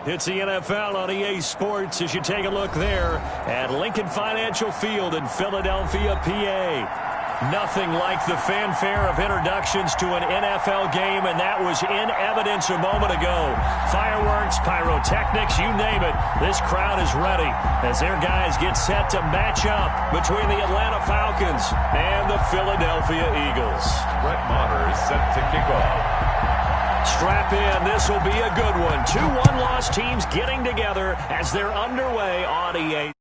It's the NFL on EA Sports as you take a look there at Lincoln Financial Field in Philadelphia, PA. Nothing like the fanfare of introductions to an NFL game, and that was in evidence a moment ago. Fireworks, pyrotechnics, you name it. This crowd is ready as their guys get set to match up between the Atlanta Falcons and the Philadelphia Eagles. Brett Maher is set to kick off. Strap in. This will be a good one. Two one-loss teams getting together as they're underway on EA.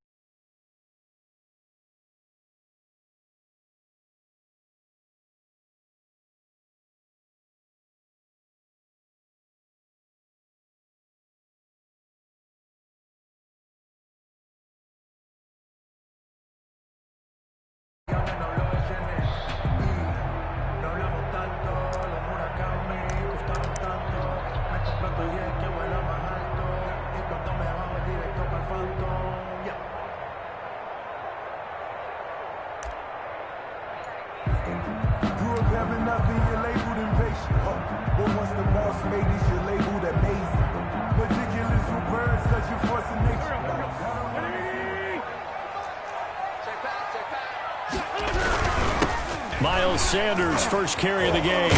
Sanders first carry of the game.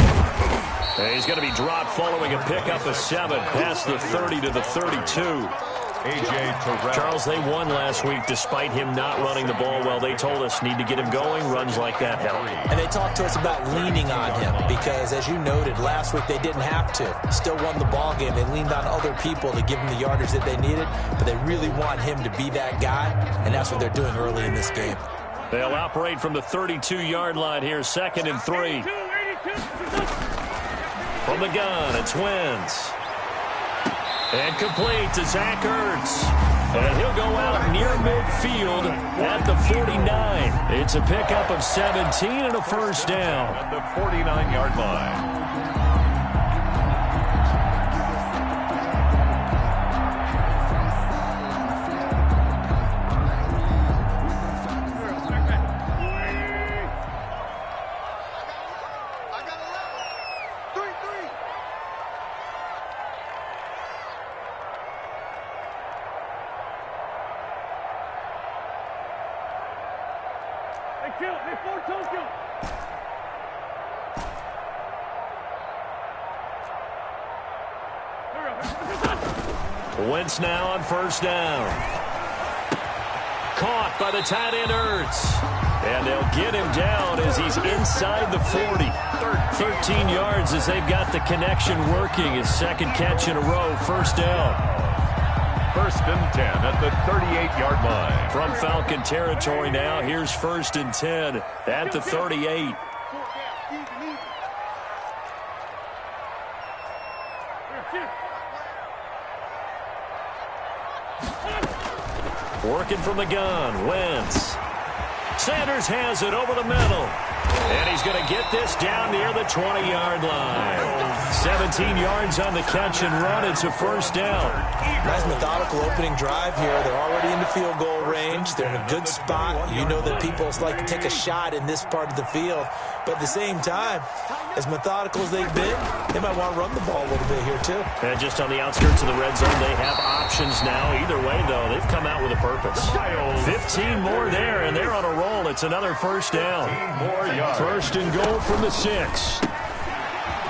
He's going to be dropped following a pickup of 7 past the 30 to the 32. A.J. Terrell. Charles, they won last week despite him not running the ball well. They told us need to get him going. Runs like that help. And they talked to us about leaning on him because, as you noted, last week they didn't have to. Still won the ball game. They leaned on other people to give him the yardage that they needed, but they really want him to be that guy, and that's what they're doing early in this game. They'll operate from the 32-yard line here, 2nd and 3. From the gun, it's Wentz. And complete to Zach Ertz. And he'll go out near midfield at the 49. It's a pickup of 17 and a first down. At the 49-yard line. Wentz now on first down. Caught by the tight end Ertz. And they'll get him down as he's inside the 40. 13 yards as they've got the connection working. His second catch in a row, first down. 1st and 10 at the 38-yard line. From Falcon territory now, here's 1st and 10 at the 38. Working from the gun, Wentz. Sanders has it over the middle. And he's going to get this down near the 20-yard line. 17 yards on the catch and run. It's a first down. Nice methodical opening drive here. They're already in the field goal range. They're in a good spot. You know that people like to take a shot in this part of the field. But at the same time, as methodical as they've been, they might want to run the ball a little bit here too. And just on the outskirts of the red zone, they have options now. Either way, though, they've come out with a purpose. 15 more there, and they're on a roll. It's another first down. 1st and goal from the 6.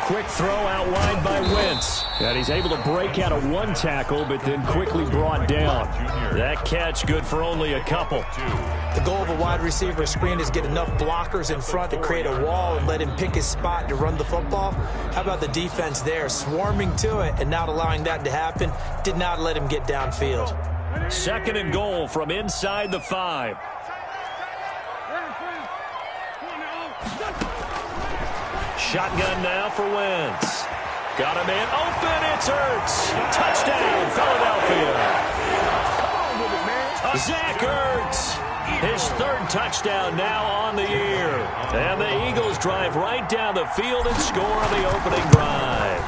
Quick throw out wide by Wentz. And he's able to break out of one tackle, but then quickly brought down. That catch good for only a couple. The goal of a wide receiver screen is get enough blockers in front to create a wall and let him pick his spot to run the football. How about the defense there, swarming to it and not allowing that to happen? Did not let him get downfield. 2nd and goal from inside the 5. Shotgun now for Wentz. Got him in. Open. It's Ertz. Touchdown, Philadelphia. Zach Ertz. His 3rd touchdown now on the year. And the Eagles drive right down the field and score on the opening drive.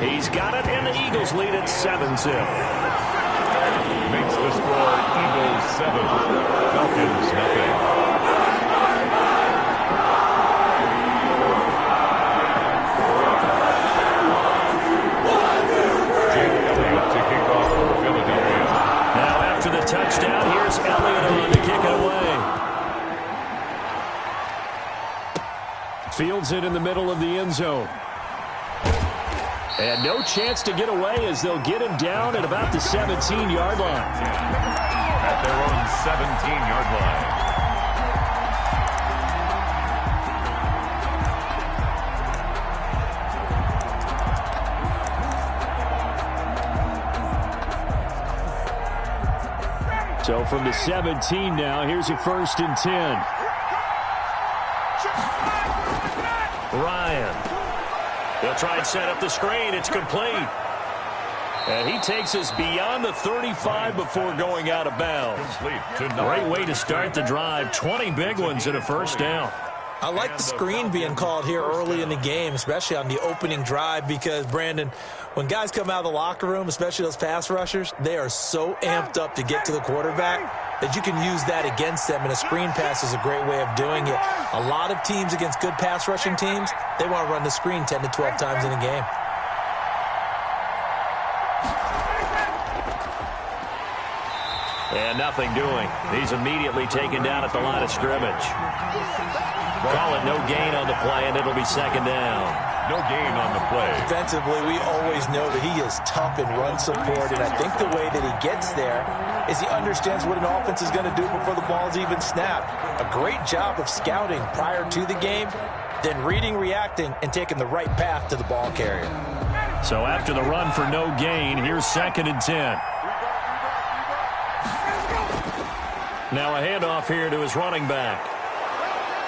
He's got it, and the Eagles lead at 7-zip. Makes the score Eagles 7, Falcons nothing. fields it in the middle of the end zone. And no chance to get away as they'll get him down at about the 17-yard line. At their own 17-yard line. So from the 17 now, here's a 1st and 10. Ryan. They'll try and set up the screen. It's complete. And he takes us beyond the 35 before going out of bounds. Great way to start the drive. 20 big ones and a 1st down. I like the screen being called here early in the game, especially on the opening drive, because, Brandon, when guys come out of the locker room, especially those pass rushers, they are so amped up to get to the quarterback that you can use that against them, and a screen pass is a great way of doing it. A lot of teams against good pass rushing teams, they want to run the screen 10 to 12 times in a game. And nothing doing. He's immediately taken down at the line of scrimmage. Call it no gain on the play, and it'll be 2nd down. No gain on the play. Defensively, we always know that he is tough in run support, and I think the way that he gets there is he understands what an offense is going to do before the ball is even snapped. A great job of scouting prior to the game, then reading, reacting, and taking the right path to the ball carrier. So after the run for no gain, here's 2nd and 10. Now a handoff here to his running back.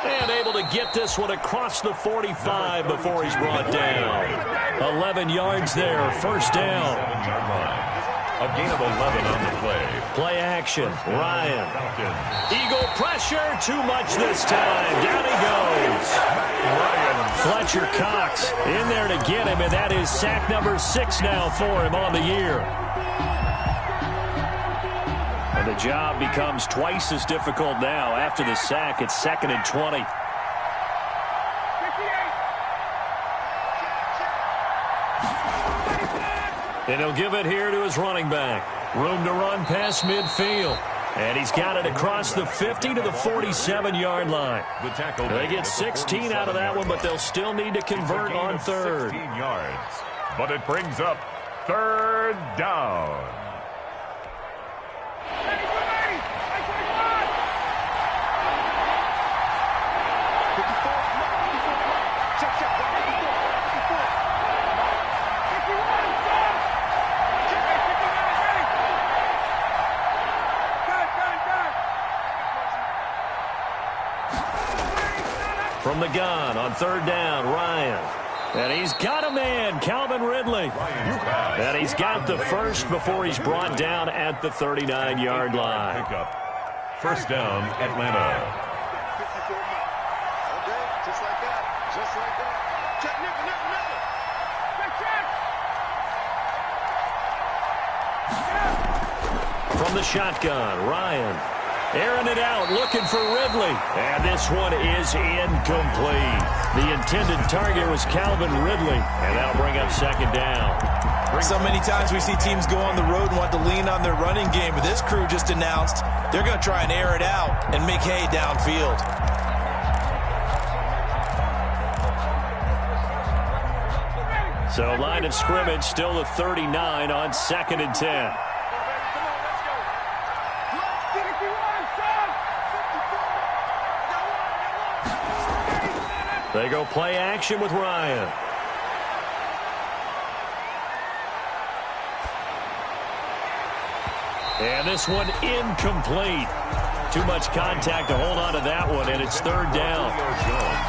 And able to get this one across the 45 before he's brought down. 11 yards there, 1st down. A gain of 11 on the play. Play action, Ryan. Eagle pressure, too much this time. Down he goes. Fletcher Cox in there to get him, and that is sack number 6 now for him on the year. And the job becomes twice as difficult now. After the sack, it's 2nd and 20. And he'll give it here to his running back. Room to run past midfield. And he's got it across the 50 to the 47-yard line. They get 16 out of that one, but they'll still need to convert on 3rd. 16 yards. But it brings up 3rd down. From the gun on 3rd down, Ryan. And he's got a man, Calvin Ridley. And he's got the 1st before he's brought down at the 39-yard line. 1st down, Atlanta. From the shotgun, Ryan. Airing it out, looking for Ridley. And this one is incomplete. The intended target was Calvin Ridley. And that'll bring up 2nd down. So many times we see teams go on the road and want to lean on their running game, but this crew just announced they're going to try and air it out and make hay downfield. So line of scrimmage still the 39 on 2nd and 10. They go play action with Ryan. And this one incomplete. Too much contact to hold on to that one, and it's 3rd down.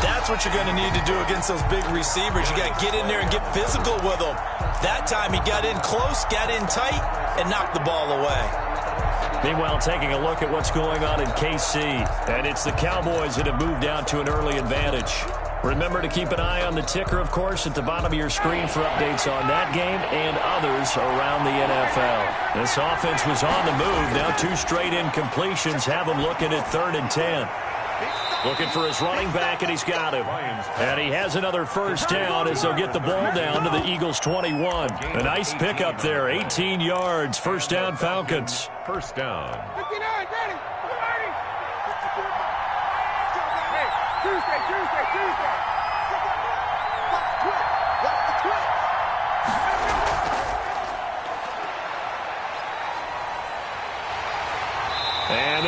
That's what you're going to need to do against those big receivers. You got to get in there and get physical with them. That time he got in close, got in tight, and knocked the ball away. Meanwhile, taking a look at what's going on in KC, and it's the Cowboys that have moved down to an early advantage. Remember to keep an eye on the ticker, of course, at the bottom of your screen for updates on that game and others around the NFL. This offense was on the move. Now 2 straight incompletions have them looking at 3rd and 10. Looking for his running back, and he's got him. And he has another 1st down as they'll get the ball down to the Eagles' 21. A nice pickup there, 18 yards, 1st down Falcons. 1st down.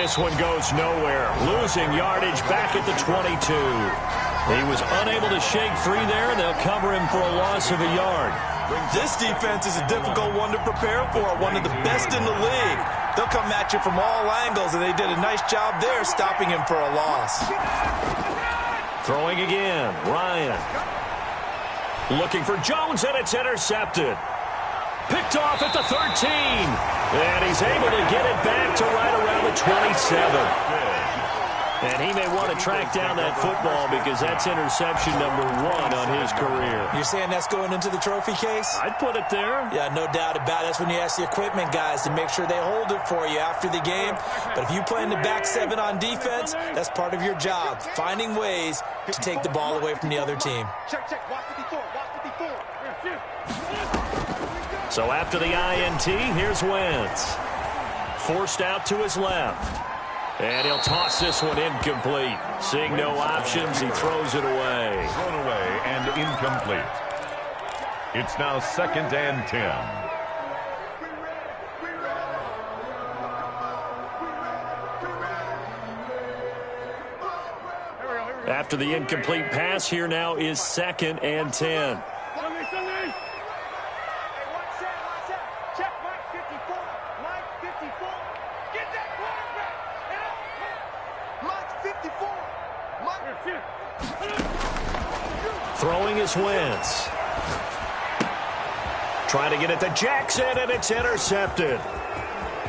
this one goes nowhere. Losing yardage back at the 22. He was unable to shake free there. They'll cover him for a loss of a yard. This defense is a difficult one to prepare for, one of the best in the league. They'll come at you from all angles, and they did a nice job there stopping him for a loss. Throwing again, Ryan. Looking for Jones, and it's intercepted. Picked off at the 13. And he's able to get it back to right around the 27. And he may want to track down that football because that's interception number 1 on his career. You're saying that's going into the trophy case? I'd put it there. Yeah, no doubt about it. That's when you ask the equipment guys to make sure they hold it for you after the game. But if you play in the back 7 on defense, that's part of your job, finding ways to take the ball away from the other team. Check. Watch 54. So after the INT, here's Wentz. Forced out to his left. And he'll toss this one incomplete. Seeing no options, he throws it away. Thrown away and incomplete. It's now 2nd and 10. After the incomplete pass, here now is 2nd and 10. Throwing is Wentz. Trying to get it to Jackson, and it's intercepted.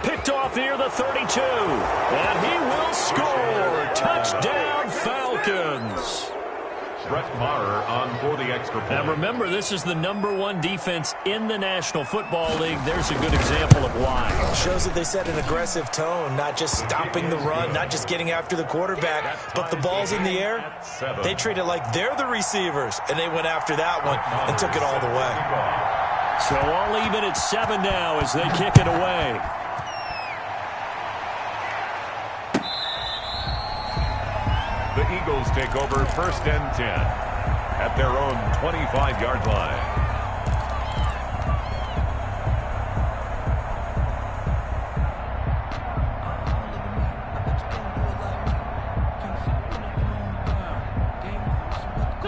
Picked off near the 32. And he will score. Touchdown, Falcons. Brett Maher on for the extra point. Now remember, this is the number 1 defense in the National Football League. There's a good example of why. It shows that they set an aggressive tone, not just stopping the run, not just getting after the quarterback, but the ball's in the air. They treat it like they're the receivers, and they went after that one and took it all the way. So all even at 7 now as they kick it away. The Eagles take over 1st and 10 at their own 25-yard line.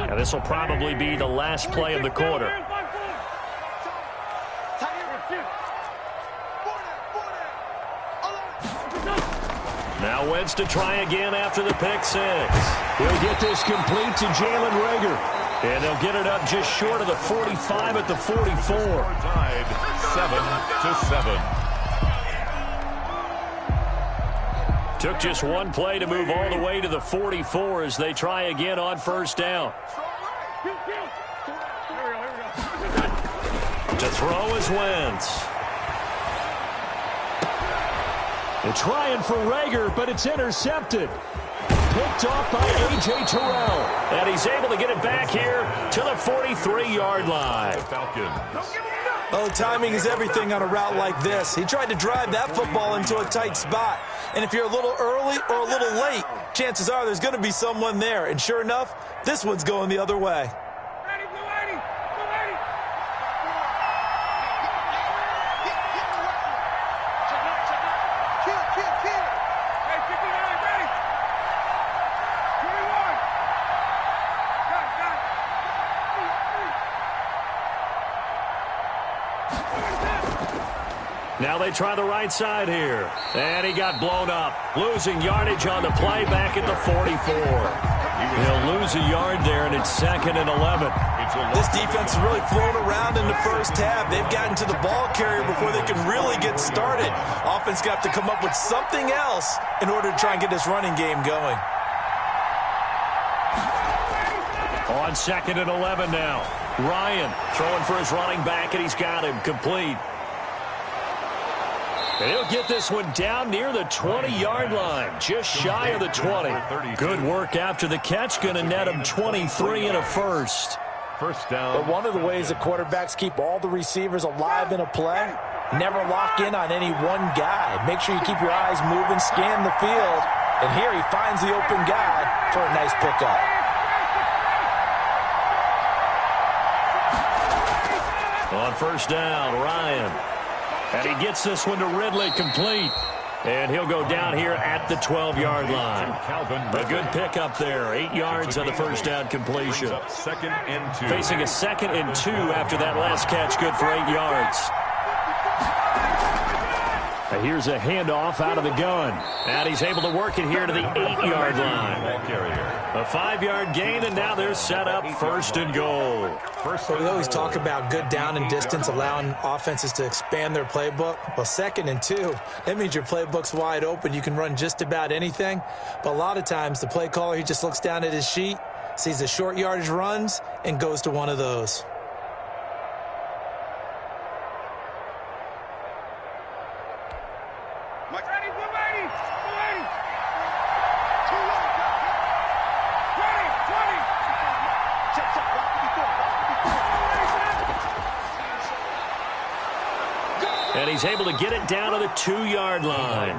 Now this will probably be the last play of the quarter. Now Wentz to try again after the pick 6. He'll get this complete to Jalen Reagor. And they'll get it up just short of the 45 at the 44. Tied 7-7. Took just one play to move all the way to the 44 as they try again on 1st down. To throw is Wentz. They're trying for Reagor, but it's intercepted. Picked off by A.J. Terrell. And he's able to get it back here to the 43-yard line. Falcons. Oh, timing is everything on a route like this. He tried to drive that football into a tight spot. And if you're a little early or a little late, chances are there's going to be someone there. And sure enough, this one's going the other way. Now they try the right side here. And he got blown up. Losing yardage on the play back at the 44. He'll lose a yard there, and it's 2nd and 11. This defense has really flown around in the first half. They've gotten to the ball carrier before they can really get started. Offense got to come up with something else in order to try and get this running game going. On 2nd and 11 now. Ryan throwing for his running back, and he's got him complete. And he'll get this one down near the 20-yard line, just shy of the 20. Good work after the catch, going to net him 23 and a first. First down. But one of the ways that quarterbacks keep all the receivers alive in a play, never lock in on any one guy. Make sure you keep your eyes moving, scan the field. And here he finds the open guy for a nice pickup. On 1st down, Ryan. And he gets this one to Ridley complete. And he'll go down here at the 12-yard line. A good pickup there. 8 yards on the first down completion. Second and 2. Facing a 2nd and 2 after that last catch, good for 8 yards. And here's a handoff out of the gun. And he's able to work it here to the 8-yard line. A 5-yard gain, and now they're set up 1st and goal. Well, we always talk about good down and distance, allowing offenses to expand their playbook. Well, 2nd and 2, that means your playbook's wide open. You can run just about anything. But a lot of times, the play caller, he just looks down at his sheet, sees the short yardage runs, and goes to one of those. And he's able to get it down to the 2-yard line.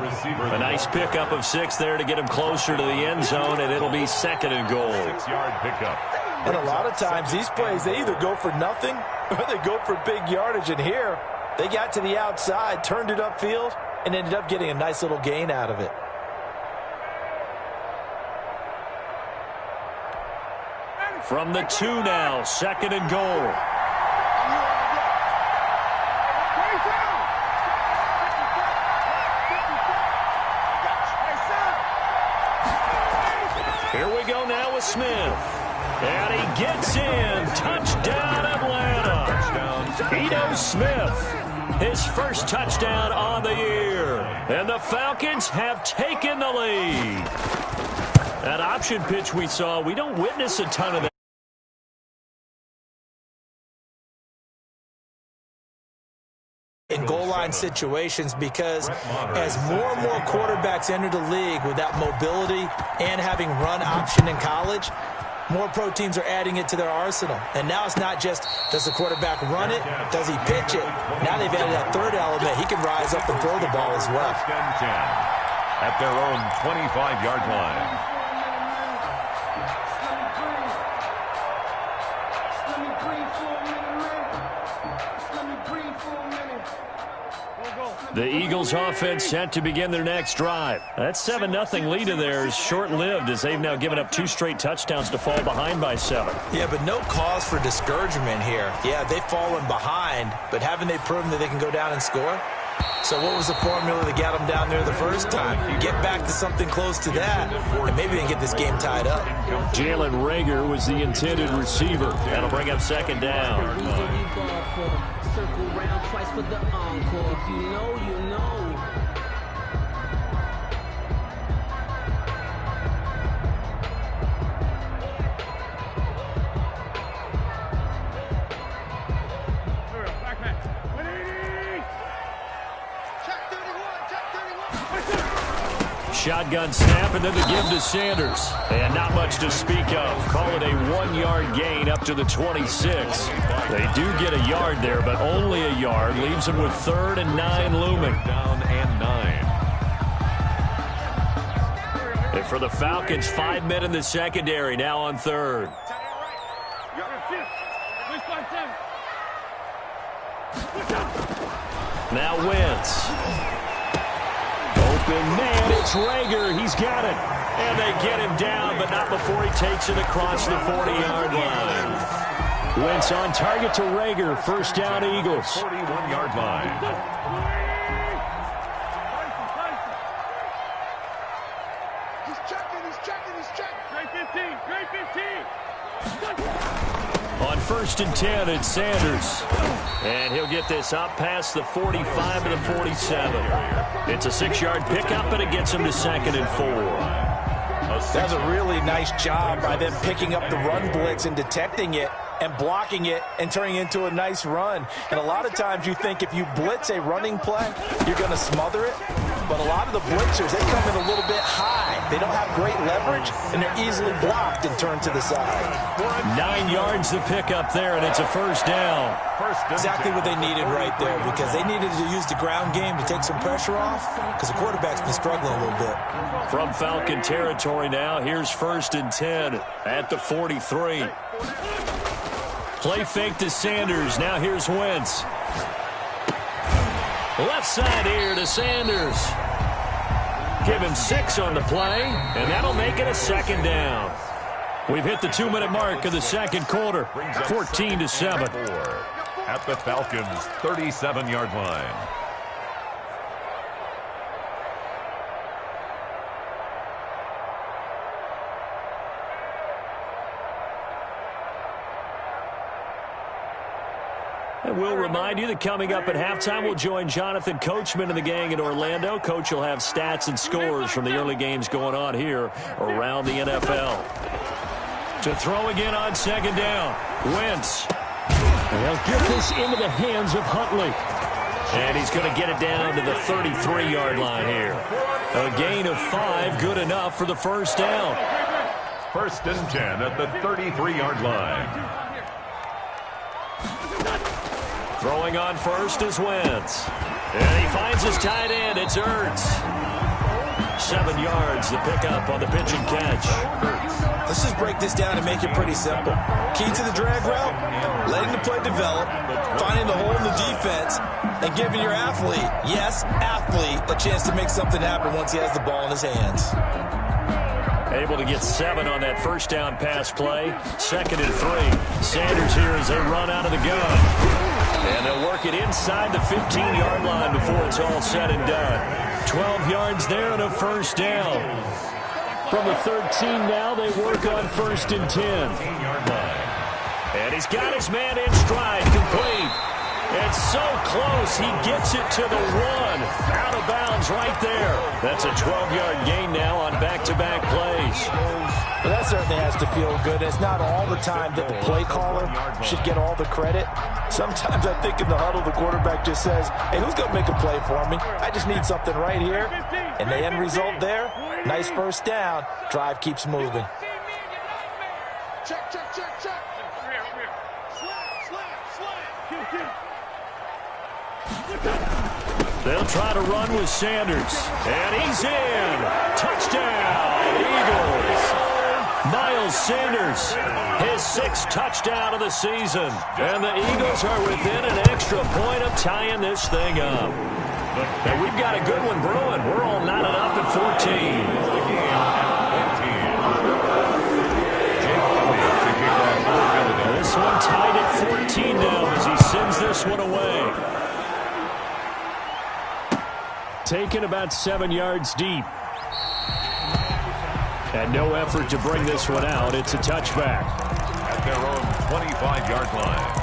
A nice pickup of 6 there to get him closer to the end zone, and it'll be 2nd and goal. 6-yard pickup. And a lot of times, these plays, they either go for nothing or they go for big yardage. And here, they got to the outside, turned it upfield, and ended up getting a nice little gain out of it. From the 2 now, 2nd and goal. Here we go now with Smith. And he gets in. Touchdown, Atlanta. Ito Smith, his first touchdown on the year. And the Falcons have taken the lead. That option pitch we saw, we don't witness a ton of that in goal line situations, because as more and more quarterbacks enter the league with that mobility and having run option in college, more pro teams are adding it to their arsenal. And now it's not just, does the quarterback run it? Does he pitch it? Now they've added that third element. He can rise up and throw the ball as well. At their own 25-yard line. The Eagles offense set to begin their next drive. That 7-0 lead of theirs short-lived, as they've now given up 2 straight touchdowns to fall behind by 7. Yeah, but no cause for discouragement here. Yeah, they've fallen behind, but haven't they proven that they can go down and score? So what was the formula that got them down there the first time? Get back to something close to that, and maybe they can get this game tied up. Jalen Reagor was the intended receiver. That'll bring up 2nd down. Circle round twice for the encore. If you know, you know. Shotgun snap, and then the give to Sanders. And not much to speak of. Call it a 1-yard gain up to the 26. They do get a yard there, but only a yard. Leaves them with 3rd and 9 looming. Down and 9. And for the Falcons, 5 men in the secondary, now on 3rd. Now Wentz. Open man, it's Reagor. He's got it. And they get him down, but not before he takes it across the 40-yard line. Wentz on target to Reagor. First down, Eagles. 41-yard line. He's checking. Great 15. On 1st and 10, it's Sanders. And he'll get this up past the 45 to the 47. It's a 6-yard pickup, and it gets him to 2nd and 4. That's a really nice job by them picking up the run blitz and detecting it and blocking it and turning it into a nice run. And a lot of times you think if you blitz a running play, you're going to smother it. But a lot of the blitzers, they come in a little bit high. They don't have great leverage, and they're easily blocked and turned to the side. 9 yards to pick up there, and it's a first down. Exactly what they needed right there, because they needed to use the ground game to take some pressure off, because the quarterback's been struggling a little bit. From Falcon territory now, here's 1st and 10 at the 43. Play fake to Sanders. Now here's Wentz. Left side here to Sanders. Give him 6 on the play, and that'll make it a second down. We've hit the 2-minute mark of the second quarter, 14-7. At the Falcons' 37-yard line. And we'll remind you that coming up at halftime, we'll join Jonathan Coachman and the gang in Orlando. Coach will have stats and scores from the early games going on here around the NFL. To throw again on second down, Wentz. They'll get this into the hands of Huntley. And he's going to get it down to the 33-yard line here. A gain of 5, good enough for the first down. 1st and 10 at the 33-yard line. Throwing on first is Wentz. And he finds his tight end. It's Ertz. 7 yards, the pickup on the pitch and catch. Let's just break this down and make it pretty simple. Key to the drag route, letting the play develop, finding the hole in the defense, and giving your athlete, yes, athlete, a chance to make something happen once he has the ball in his hands. Able to get 7 on that first down pass play. 2nd and 3. Sanders here as they run out of the gun. And they'll work it inside the 15-yard line before it's all said and done. 12 yards there and a first down. From the 13 now, they work on 1st and 10. And he's got his man in stride, complete. It's so close, he gets it to the 1. Out of bounds right there. That's a 12-yard gain now on back-to-back plays. Well, that certainly has to feel good. It's not all the time that the play caller should get all the credit. Sometimes I think in the huddle, the quarterback just says, hey, who's going to make a play for me? I just need something right here. And the end result there, nice first down. Drive keeps moving. Check, check, check, check. Slant. They'll try to run with Sanders. And he's in. Touchdown, Eagles. Miles Sanders, his 6th touchdown of the season. And the Eagles are within an extra point of tying this thing up. And we've got a good one brewing. We're all knotted up at 14. This one tied at 14 now as he sends this one away. Taken about 7 yards deep. And no effort to bring this one out. It's a touchback. At their own 25-yard line.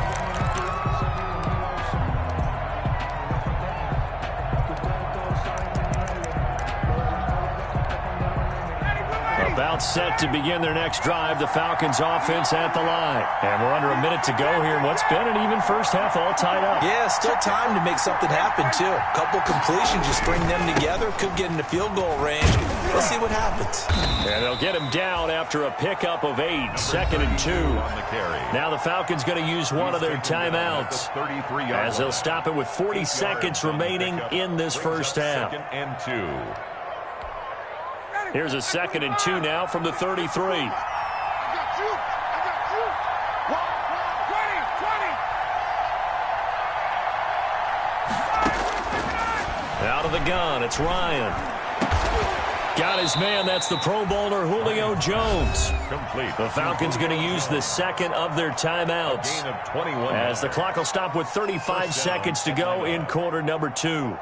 About set to begin their next drive. The Falcons offense at the line. And we're under a minute to go here in what's been an even first half, all tied up. Yeah, still time to make something happen, too. A couple completions, you string them together, could get into field goal range. Let's see what happens. And they'll get him down after a pickup of 8. 2nd and 2. Now the Falcons going to use one of their timeouts as they'll stop it with 40 seconds remaining in this first half. 2nd and 2. Here's a 2nd and 2 now from the 33. I got you. 20. Out of the gun, it's Ryan. Got his man, that's the Pro Bowler Julio Jones. Complete. The Falcons going to use the 2nd of their timeouts. Gain of 21. As the clock will stop with 35 seconds to go in quarter number 2.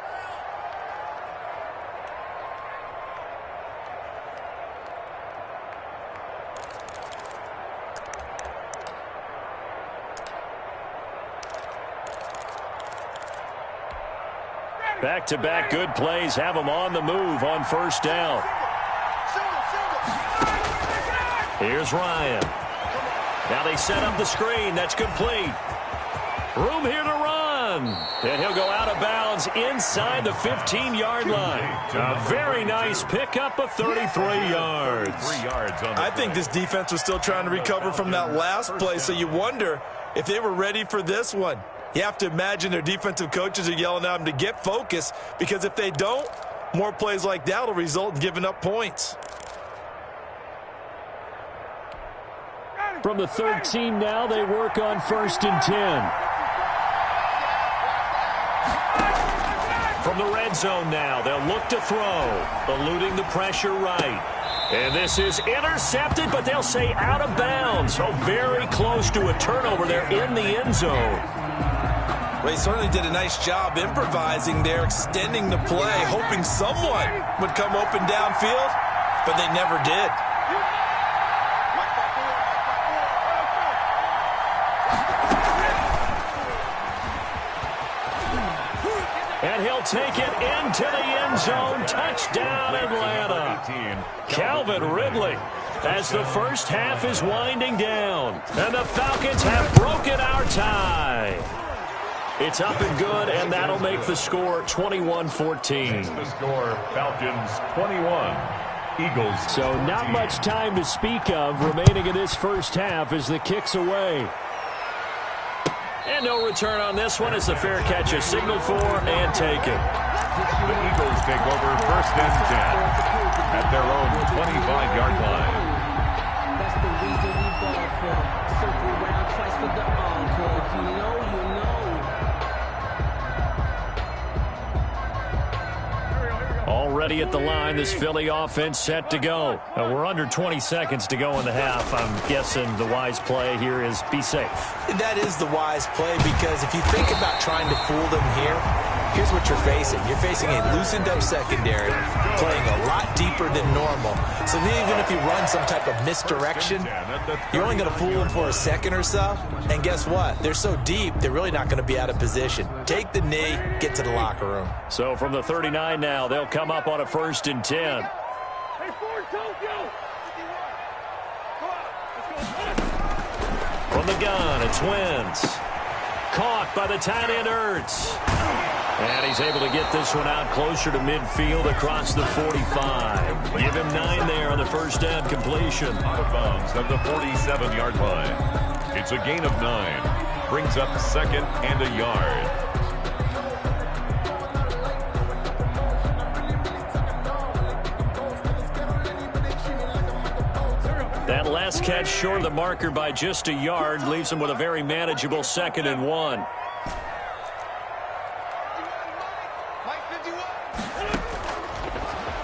Back-to-back good plays have them on the move on first down. Here's Ryan. Now they set up the screen. That's complete. Room here to run. And he'll go out of bounds inside the 15-yard line. A very nice pickup of 33 yards. I think this defense was still trying to recover from that last play, so you wonder if they were ready for this one. You have to imagine their defensive coaches are yelling at them to get focused, because if they don't, more plays like that will result in giving up points. From the 13 now, they work on 1st and 10. from the red zone now. They'll look to throw, eluding the pressure right. And this is intercepted, but they'll say out of bounds. So very close to a turnover there in the end zone. Well, he certainly did a nice job improvising there, extending the play, hoping someone would come open downfield, but they never did. And he'll take it into the end zone. Touchdown, Atlanta. Calvin Ridley, as the first half is winding down. And the Falcons have broken our tie. It's up and good, and that'll make the score 21-14. The score, Falcons 21, Eagles. So not much time to speak of remaining in this first half as the kick's away. And no return on this one as the fair catch is signaled for and taken. The Eagles take over first and 10 at their own 25-yard line. That's the reason we ball for. Circle round twice for the encore. If you know, you know. Already at the line, this Philly offense set to go. We're under 20 seconds to go in the half. I'm guessing the wise play here is be safe. That is the wise play, because if you think about trying to fool them here, here's what you're facing. You're facing a loosened up secondary, playing a lot deeper than normal. So even if you run some type of misdirection, you're only going to fool them for a second or so. And guess what? They're so deep, they're really not going to be out of position. Take the knee, get to the locker room. So from the 39 now, they'll come up on a 1st and 10. From the gun, it's Wentz. Caught by the tight end Ertz. And he's able to get this one out closer to midfield across the 45. Give him 9 there on the first down completion. Out of bounds at the 47-yard line. It's a gain of 9. Brings up 2nd and a yard. That last catch short of the marker by just a yard leaves him with a very manageable 2nd and 1.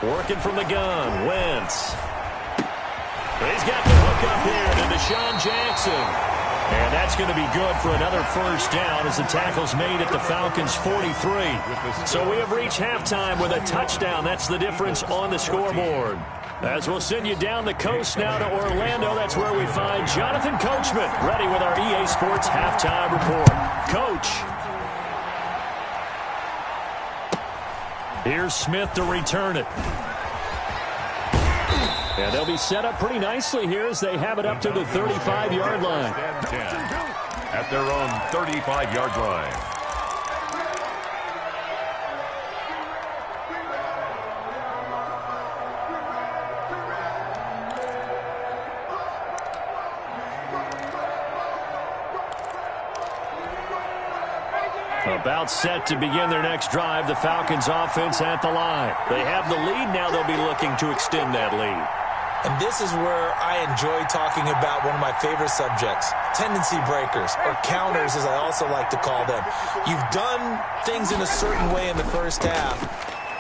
Working from the gun, Wentz. He's got the hook up here to Deshaun Jackson. And that's going to be good for another first down as the tackle's made at the Falcons' 43. So we have reached halftime with a touchdown. That's the difference on the scoreboard. As we'll send you down the coast now to Orlando, that's where we find Jonathan Coachman ready with our EA Sports halftime report. Coach. Here's Smith to return it. And they'll be set up pretty nicely here as they have it up to the 35-yard line. At their own 35-yard line. About set to begin their next drive, the Falcons offense at the line. They have the lead now. They'll be looking to extend that lead. And this is where I enjoy talking about one of my favorite subjects, tendency breakers, or counters as I also like to call them. You've done things in a certain way in the first half,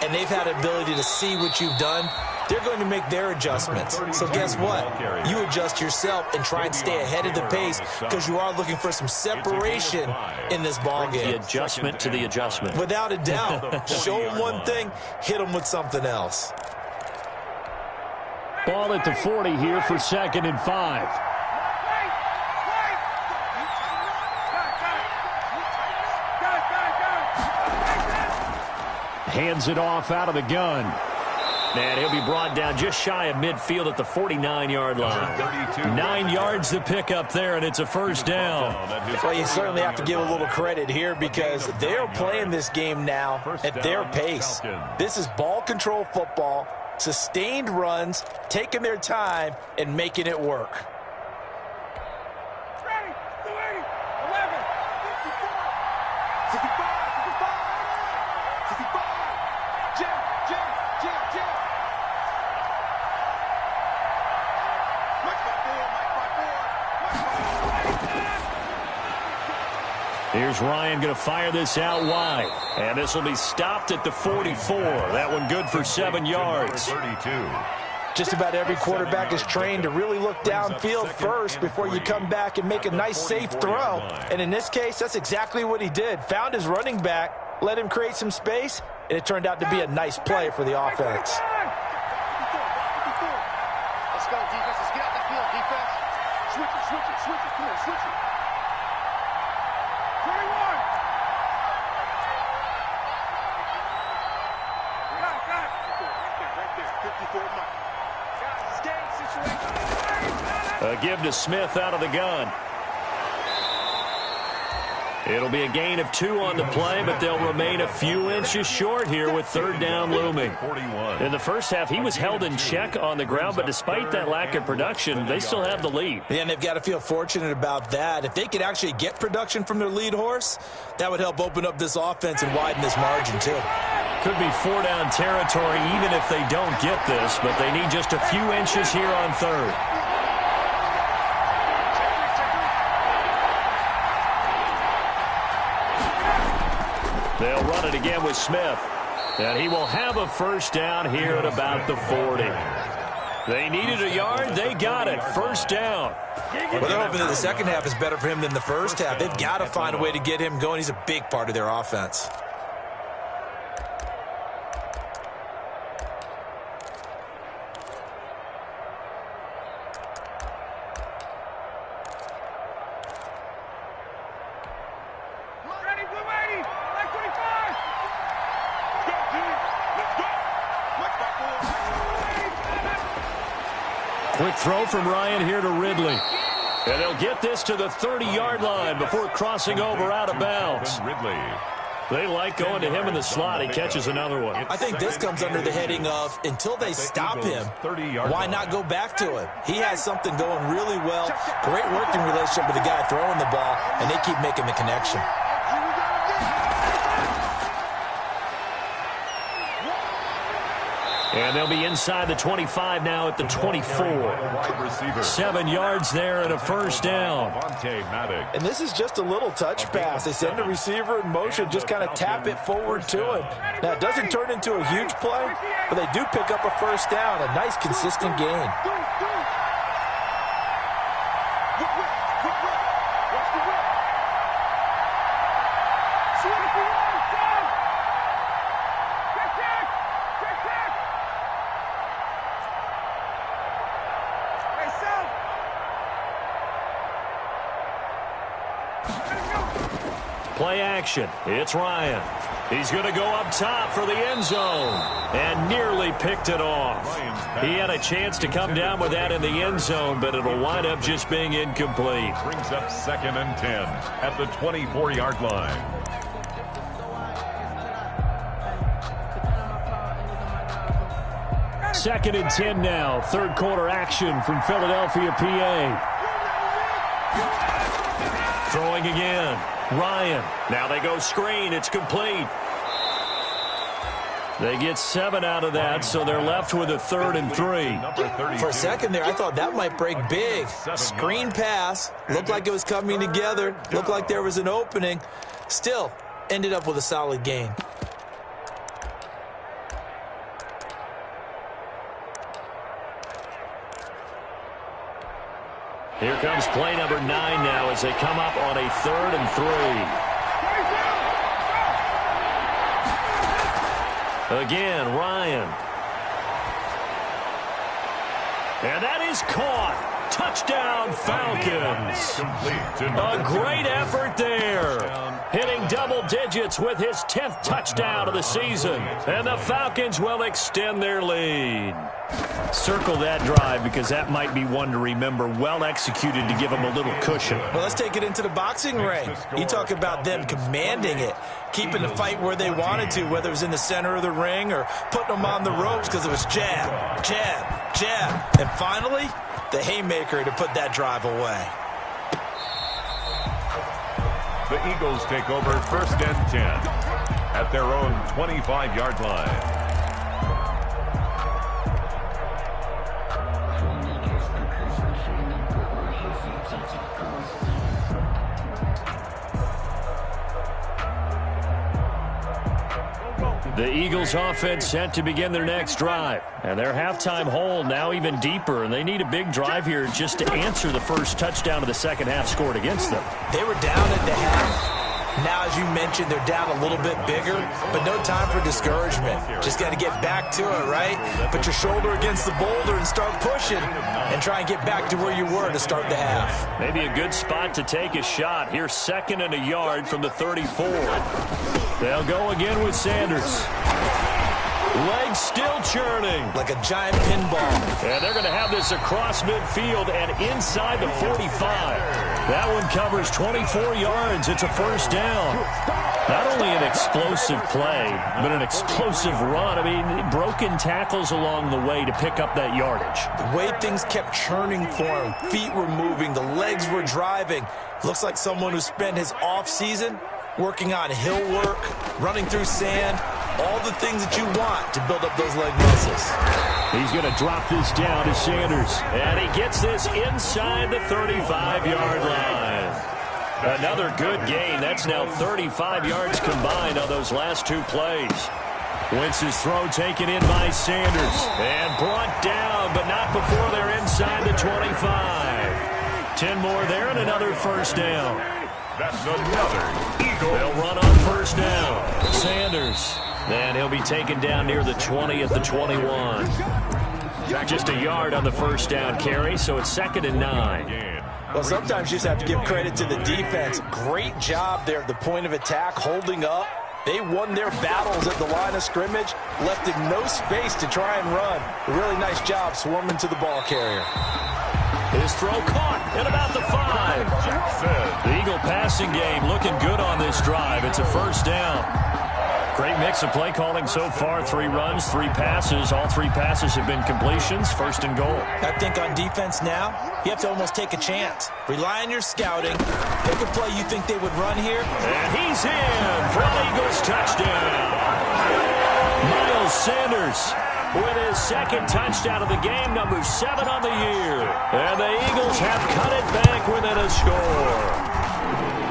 and they've had the ability to see what you've done. They're going to make their adjustments. So guess what? You adjust yourself and try and stay ahead of the pace because you are looking for some separation in this ball game. The adjustment to the adjustment. Without a doubt. Show them one thing, hit them with something else. Ball at the 40 here for 2nd and 5. Hands it off out of the gun. And he'll be brought down just shy of midfield at the 49-yard line. 9 yards to pick up there, and it's a first down. Well, you certainly have to give a little credit here because they're playing this game now at their pace. This is ball control football, sustained runs, taking their time, and making it work. Here's Ryan going to fire this out wide. And this will be stopped at the 44. That one good for 7 yards. 32. Just about every quarterback is trained to really look downfield first before you come back and make a nice, safe throw. And in this case, that's exactly what he did. Found his running back, let him create some space, and it turned out to be a nice play for the offense. Let's go, defense. Let's get out the field, defense. Switch it, switch it, switch it. Come on, switch it. 21. Got it. Right there. 54 Mike. Guys, it's game situation. A give to Smith out of the gun. It'll be a gain of 2 on the play, but they'll remain a few inches short here with 3rd down looming. In the first half, he was held in check on the ground, but despite that lack of production, they still have the lead. And they've got to feel fortunate about that. If they could actually get production from their lead horse, that would help open up this offense and widen this margin too. Could be 4-down territory even if they don't get this, but they need just a few inches here on 3rd. They'll run it again with Smith. And he will have a 1st down here at about the 40. They needed a yard. They got it. 1st down. Well, they're hoping that the second half is better for him than the first half. They've got to find a way to get him going. He's a big part of their offense. Quick throw from Ryan here to Ridley. And they'll get this to the 30-yard line before crossing over out of bounds. They like going to him in the slot. He catches another one. I think this comes under the heading of until they stop him, why not go back to him? He has something going really well. Great working relationship with the guy throwing the ball, and they keep making the connection. And they'll be inside the 25 now at the 24. 7 yards there and a 1st down. And this is just a little touch pass. They send the receiver in motion, just kind of tap it forward to him. Now, it doesn't turn into a huge play, but they do pick up a 1st down, a nice, consistent gain. Play action. It's Ryan. He's going to go up top for the end zone and nearly picked it off. He had a chance to come down with that in the end zone, but it'll wind up just being incomplete. Brings up 2nd and 10 at the 24-yard line. Second and 10 now. 3rd quarter action from Philadelphia, PA. Throwing again. Ryan. Now they go screen. It's complete. They get 7 out of that, so they're left with a 3rd and 3. For a second there, I thought that might break big. Screen pass. Looked like it was coming together. Looked like there was an opening. Still, ended up with a solid gain. Here comes play number 9 now as they come up on a 3rd and 3. Again, Ryan. And that is caught. Touchdown, Falcons. A great effort there. Hitting double digits with his 10th touchdown of the season. And the Falcons will extend their lead. Circle that drive because that might be one to remember. Well executed to give them a little cushion. Well, let's take it into the boxing ring. You talk about them commanding it, keeping the fight where they wanted to, whether it was in the center of the ring or putting them on the ropes because it was jab, jab, jab. And finally, the haymaker to put that drive away. The Eagles take over 1st and 10 at their own 25-yard line. The Eagles offense set to begin their next drive. And their halftime hole now even deeper, and they need a big drive here just to answer the first touchdown of the second half scored against them. They were down at the half. Now, as you mentioned, they're down a little bit bigger, but no time for discouragement. Just got to get back to it, right? Put your shoulder against the boulder and start pushing and try and get back to where you were to start the half. Maybe a good spot to take a shot. Here's 2nd and a yard from the 34. They'll go again with Sanders. Legs still churning. Like a giant pinball. And they're going to have this across midfield and inside the 45. That one covers 24 yards. It's a first down. Not only an explosive play, but an explosive run. I mean, broken tackles along the way to pick up that yardage. The way things kept churning for him, feet were moving, the legs were driving. Looks like someone who spent his off-season working on hill work, running through sand, all the things that you want to build up those leg muscles. He's going to drop this down to Sanders. And he gets this inside the 35-yard line. Another good gain. That's now 35 yards combined on those last two plays. Wentz's throw taken in by Sanders. And brought down, but not before they're inside the 25. 10 more there and another first down. That's another Eagle. They'll run on first down. Sanders. And he'll be taken down near the 20 at the 21. Just a yard on the first down carry, so it's 2nd and 9. Well, sometimes you just have to give credit to the defense. Great job there at the point of attack, holding up. They won their battles at the line of scrimmage, left in no space to try and run. A really nice job swarming to the ball carrier. His throw caught at about the 5. The Eagle passing game looking good on this drive. It's a first down. Great mix of play calling so far. 3 runs, 3 passes. All 3 passes have been completions. 1st and goal. I think on defense now, you have to almost take a chance. Rely on your scouting. Pick a play you think they would run here. And he's in for an Eagles touchdown. Miles Sanders with his 2nd touchdown of the game, number 7 on the year. And the Eagles have cut it back within a score.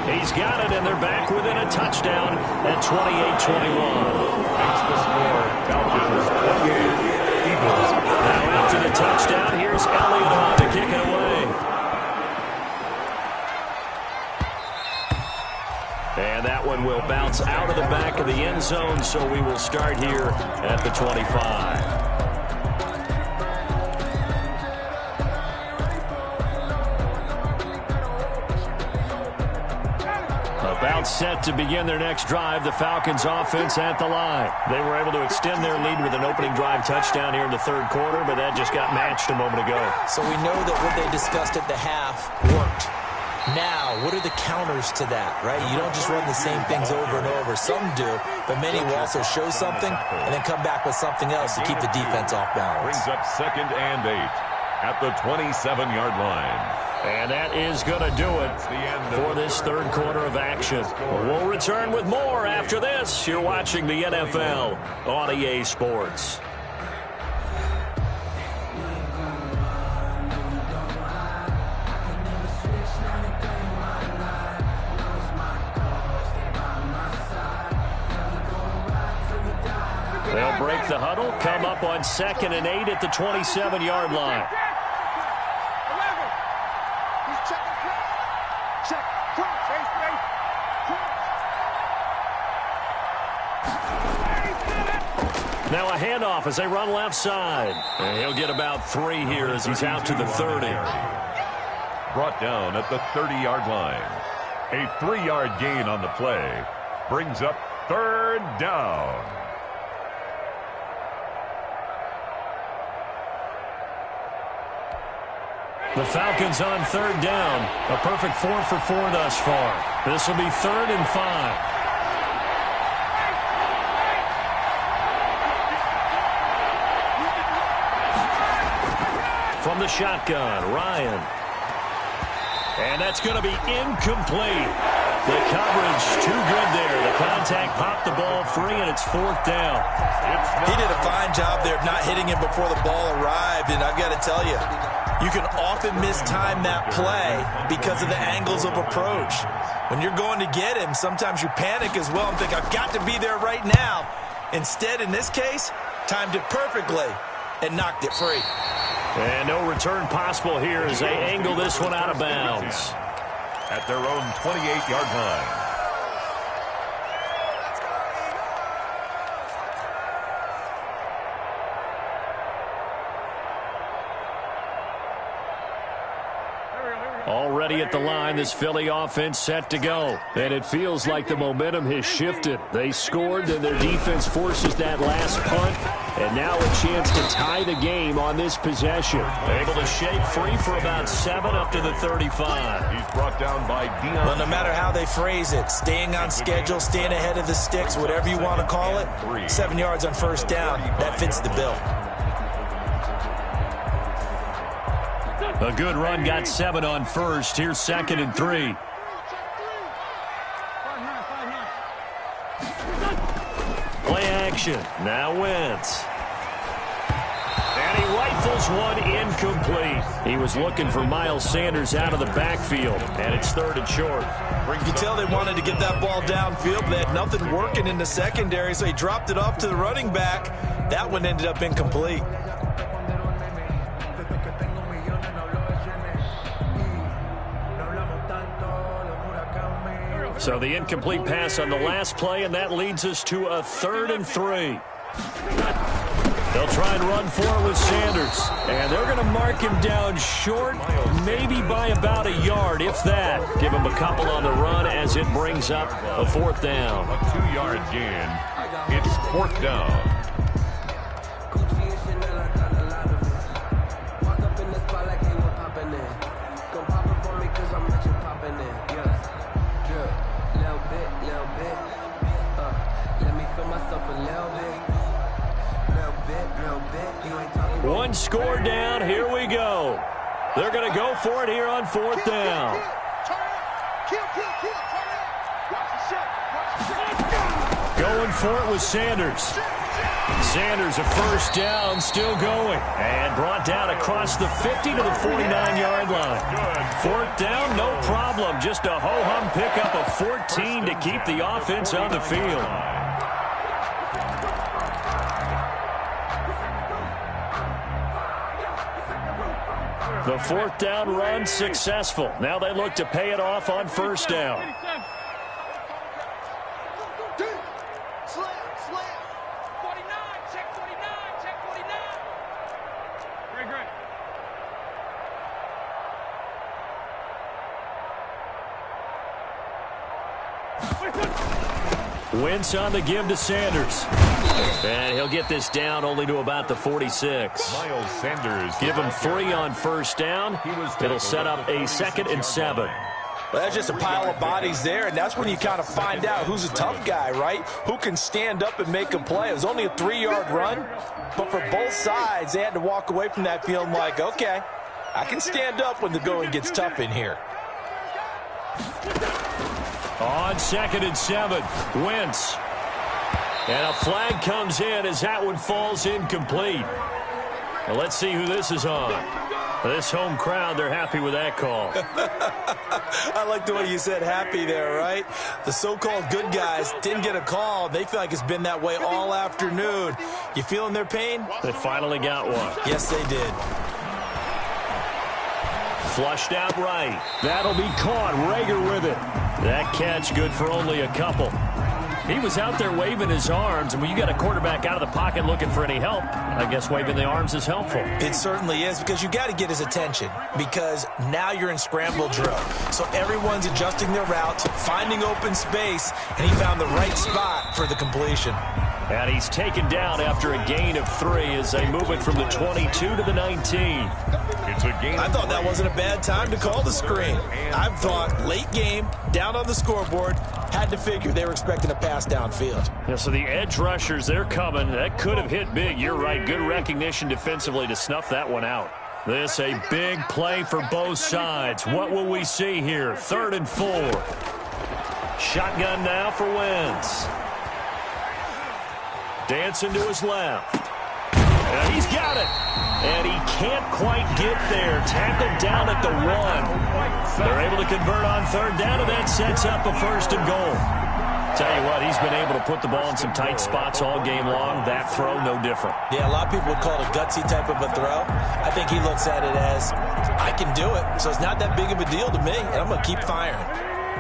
He's got it, and they're back within a touchdown at 28-21. That's the score. Falcons 28, Eagles. Now after the touchdown, here's Elliott on to kick it away. And that one will bounce out of the back of the end zone, so we will start here at the 25. About set to begin their next drive, the Falcons offense at the line. They were able to extend their lead with an opening drive touchdown here in the 3rd quarter, but that just got matched a moment ago. So we know that what they discussed at the half worked. Now, what are the counters to that, right? You don't just run the same things over and over. Some do, but many will also show something and then come back with something else to keep the defense off balance. Brings up 2nd and 8 at the 27-yard line. And that is going to do it for this 3rd quarter of action. We'll return with more after this. You're watching the NFL on EA Sports. They'll break the huddle, come up on 2nd and 8 at the 27-yard line. Now a handoff as they run left side. And he'll get about 3 here as he's out to the 30. Brought down at the 30-yard line. A 3-yard gain on the play. Brings up 3rd down. The Falcons on 3rd down. A perfect 4 for 4 thus far. This will be 3rd and 5. From the shotgun, Ryan. And that's going to be incomplete. The coverage too good there. The contact popped the ball free, and it's 4th down. He did a fine job there of not hitting him before the ball arrived, and I've got to tell you, you can often mistime that play because of the angles of approach. When you're going to get him, sometimes you panic as well and think, I've got to be there right now. Instead, in this case, timed it perfectly and knocked it free. And no return possible here as they angle this one out of bounds. At their own 28-yard line. Already at the line, this Philly offense set to go. And it feels like the momentum has shifted. They scored, then their defense forces that last punt. And now a chance to tie the game on this possession. Able to shake free for about 7 up to the 35. He's brought down by Dion. Well, no matter how they phrase it, staying on schedule, staying ahead of the sticks, whatever you want to call it, 7 yards on first down, that fits the bill. A good run got 7 on first. Here's 2nd and 3. Play action. Now Wentz. And he rifles one incomplete. He was looking for Miles Sanders out of the backfield. And it's 3rd and short. You can tell they wanted to get that ball downfield, but they had nothing working in the secondary, so he dropped it off to the running back. That one ended up incomplete. So the incomplete pass on the last play, and that leads us to a 3rd and 3. They'll try and run for it with Sanders. And they're going to mark him down short, maybe by about a yard, if that. Give him a couple on the run as it brings up a 4th down. A 2-yard gain. It's 4th down. One score down. Here we go. They're going to go for it here on 4th down. Going for it with Sanders. Sanders a first down, still going. And brought down across the 50 to the 49-yard line. 4th down, no problem. Just a ho-hum pickup of 14 to keep the offense on the field. The 4th down run successful. Now they look to pay it off on 1st down. Wentz on the give to Sanders. And he'll get this down only to about the 46. Miles Sanders. Give him 3 on 1st down. It'll set up a 2nd and 7. Well, that's just a pile of bodies there, and that's when you kind of find out who's a tough guy, right? Who can stand up and make a play. It was only a 3-yard run, but for both sides, they had to walk away from that feeling like, okay, I can stand up when the going gets tough in here. On 2nd and 7, Wentz. And a flag comes in as that one falls incomplete. Now let's see who this is on. This home crowd, they're happy with that call. I like the way you said happy there, right? The so-called good guys didn't get a call. They feel like it's been that way all afternoon. You feeling their pain? They finally got one. Yes, they did. Flushed out right. That'll be caught. Rager with it. That catch good for only a couple. He was out there waving his arms, and when you got a quarterback out of the pocket looking for any help, I guess waving the arms is helpful. It certainly is, because you got to get his attention, because now you're in scramble drill. So everyone's adjusting their routes, finding open space, and he found the right spot for the completion. And he's taken down after a gain of 3 as they move it from the 22 to the 19. It's a game. I thought that wasn't a bad time to call the screen. I thought late game, down on the scoreboard, had to figure they were expecting a pass downfield. Yeah, so the edge rushers, they're coming. That could have hit big. You're right. Good recognition defensively to snuff that one out. This a big play for both sides. What will we see here? 3rd and 4. Shotgun now for Wentz. Dancing to his left. And he's got it. And he can't quite get there. Tackled down at the 1. They're able to convert on 3rd down, and that sets up a 1st and goal. Tell you what, he's been able to put the ball in some tight spots all game long. That throw, no different. Yeah, a lot of people would call it a gutsy type of a throw. I think he looks at it as, I can do it, so it's not that big of a deal to me, and I'm going to keep firing.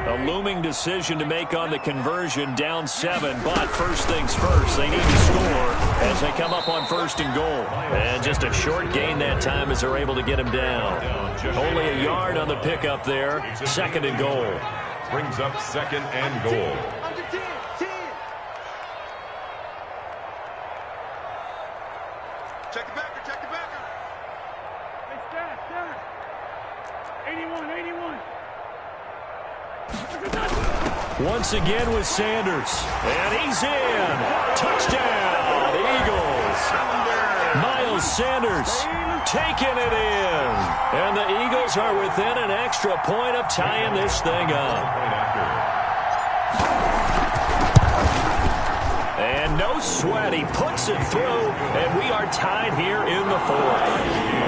A looming decision to make on the conversion, down 7, but first things first, they need to score as they come up on 1st and goal. And just a short gain that time as they're able to get him down. Only a yard on the pickup there, 2nd and goal. Brings up 2nd and goal. Check the backer, check the backer. Hey, staff. 81. Once again with Sanders. And he's in. Touchdown, Eagles. Miles Sanders taking it in. And the Eagles are within an extra point of tying this thing up. And no sweat. He puts it through. And we are tied here in the 4th.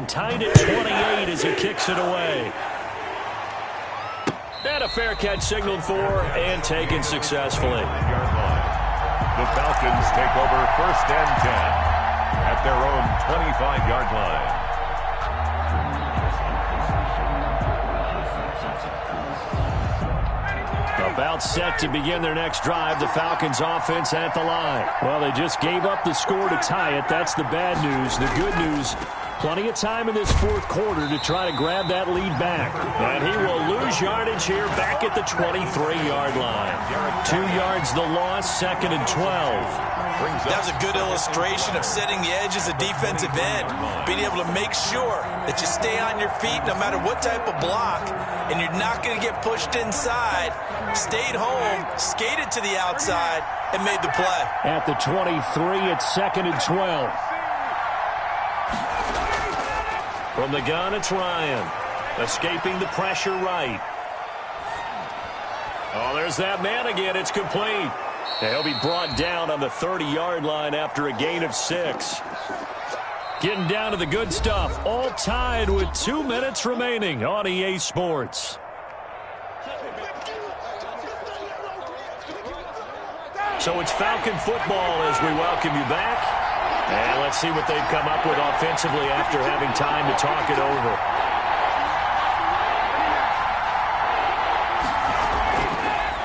Tied at 28 as he kicks it away. And a fair catch signaled for and taken successfully. The Falcons take over 1st and 10 at their own 25-yard line. About set to begin their next drive, the Falcons offense at the line. Well, they just gave up the score to tie it. That's the bad news. The good news, plenty of time in this 4th quarter to try to grab that lead back. And he will lose yardage here back at the 23-yard line. 2 yards the loss, 2nd and 12. That was a good illustration of setting the edge as a defensive end. Being able to make sure that you stay on your feet no matter what type of block, and you're not going to get pushed inside. Stayed home, skated to the outside, and made the play. At the 23, it's 2nd and 12. From the gun, it's Ryan. Escaping the pressure right. Oh, there's that man again. It's complete. He'll be brought down on the 30-yard line after a gain of 6. Getting down to the good stuff. All tied with 2 minutes remaining on EA Sports. So it's Falcon football as we welcome you back. And let's see what they've come up with offensively after having time to talk it over.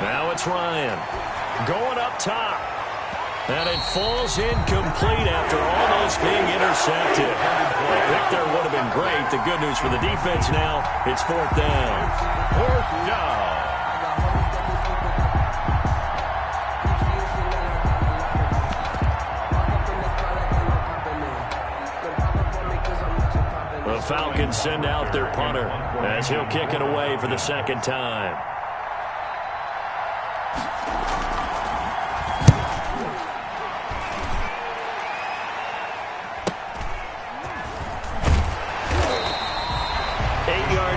Now it's Ryan going up top. And it falls incomplete after almost being intercepted. A pick there would have been great. The good news for the defense now, it's 4th down. 4th down. The Falcons send out their punter as he'll kick it away for the 2nd time.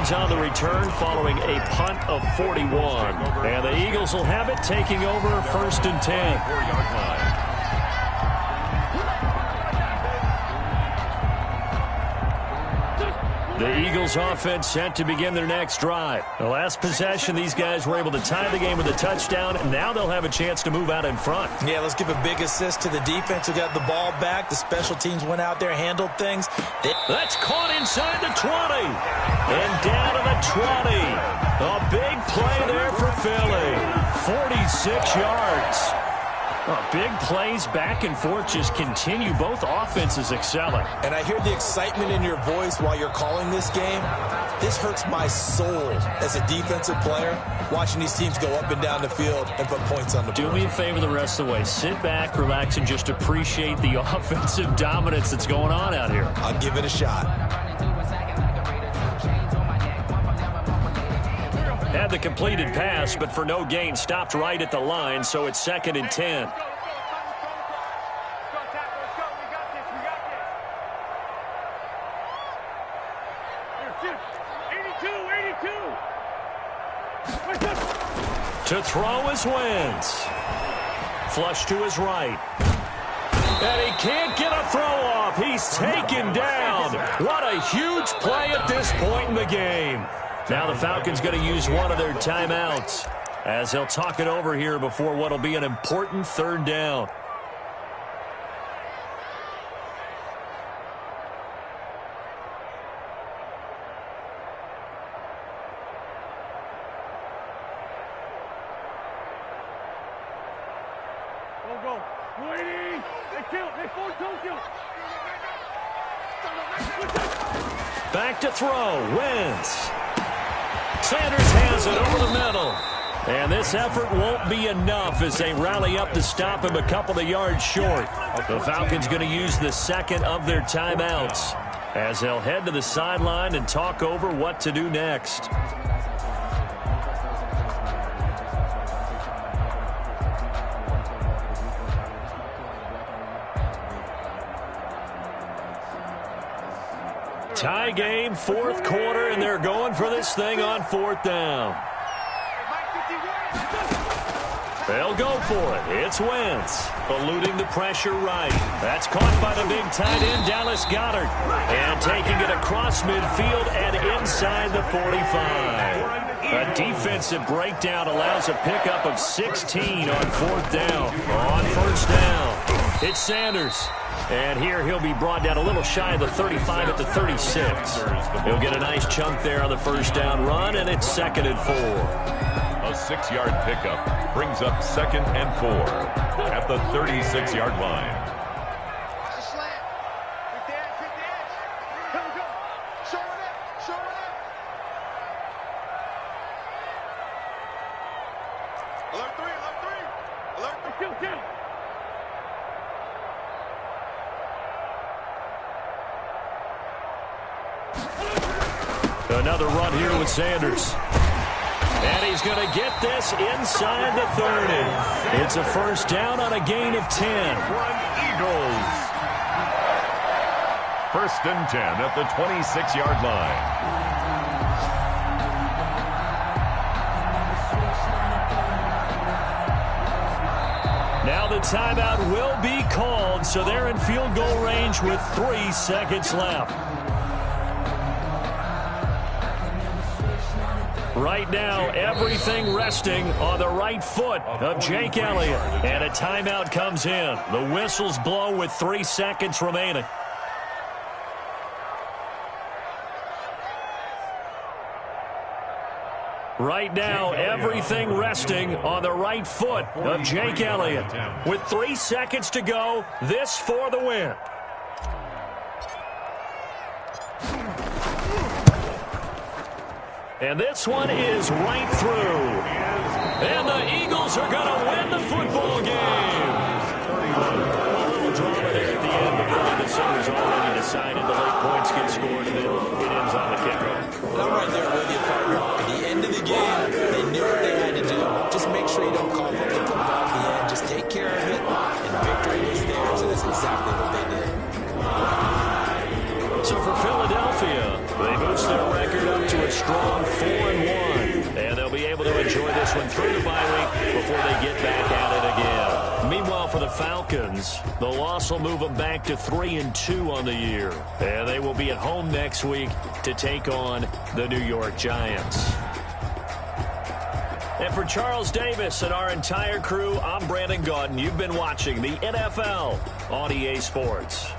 On the return following a punt of 41. And the Eagles will have it, taking over 1st and 10. 4-yard line. The Eagles offense set to begin their next drive. The last possession, these guys were able to tie the game with a touchdown, and now they'll have a chance to move out in front. Yeah, let's give a big assist to the defense who got the ball back. The special teams went out there, handled things. That's caught inside the 20. And down to the 20. A big play there for Philly. 46 yards. Big plays back and forth just continue. Both offenses excelling. And I hear the excitement in your voice while you're calling this game. This hurts my soul as a defensive player, watching these teams go up and down the field and put points on the board. Do me a favor the rest of the way. Sit back, relax, and just appreciate the offensive dominance that's going on out here. I'll give it a shot. Had the completed pass, but for no gain, stopped right at the line, so it's 2nd and 10. Motion. 82, 82. To throw is Wentz. Flush to his right. And he can't get a throw off. He's taken down. What a huge play at this point in the game. Now the Falcons going to use one of their timeouts as they'll talk it over here before what will be an important third down. Go. 280. They kill. They full kill. Back to throw. Wentz. Sanders has it over the middle. And this effort won't be enough as they rally up to stop him a couple of yards short. The Falcons going to use the second of their timeouts as they'll head to the sideline and talk over what to do next. Tie game, fourth quarter, and they're going for this thing on fourth down. They'll go for it. It's Wentz, eluding the pressure right. That's caught by the big tight end, Dallas Goedert. And taking it across midfield and inside the 45. A defensive breakdown allows a pickup of 16 on fourth down. On first down, it's Sanders. And here he'll be brought down a little shy of the 35 at the 36. He'll get a nice chunk there on the first down run, and it's 2nd and 4. A 6-yard pickup brings up 2nd and 4 at the 36-yard line. It's a slant. Pick the edge. Go. Show it up. Alert 3. Kill. Another run here with Sanders. And he's going to get this inside the 30. It's a first down on a gain of 10. Eagles. 1st and 10 at the 26-yard line. Now the timeout will be called, so they're in field goal range with 3 seconds left. Right now, everything resting on the right foot of Jake Elliott. And a timeout comes in. The whistles blow with 3 seconds remaining. Right now, everything resting on the right foot of Jake Elliott. With 3 seconds to go, this for the win. And this one is right through. And the Eagles are going to win the football game. A little drama there at the end, but really the setter's already decided. The late points get scored, and then it ends on the kickoff. And I'm right there with you, partner. At the end of the game, they knew what they had to do. Just make sure you don't call for the football at the end. Just take care of it, and victory was theirs, and that's exactly what they did. So for Philadelphia, they boost their record up to a strong 4-1. And they'll be able to enjoy this one through the bye week before they get back at it again. Meanwhile, for the Falcons, the loss will move them back to 3-2 on the year. And they will be at home next week to take on the New York Giants. And for Charles Davis and our entire crew, I'm Brandon Gaudin. You've been watching the NFL on EA Sports.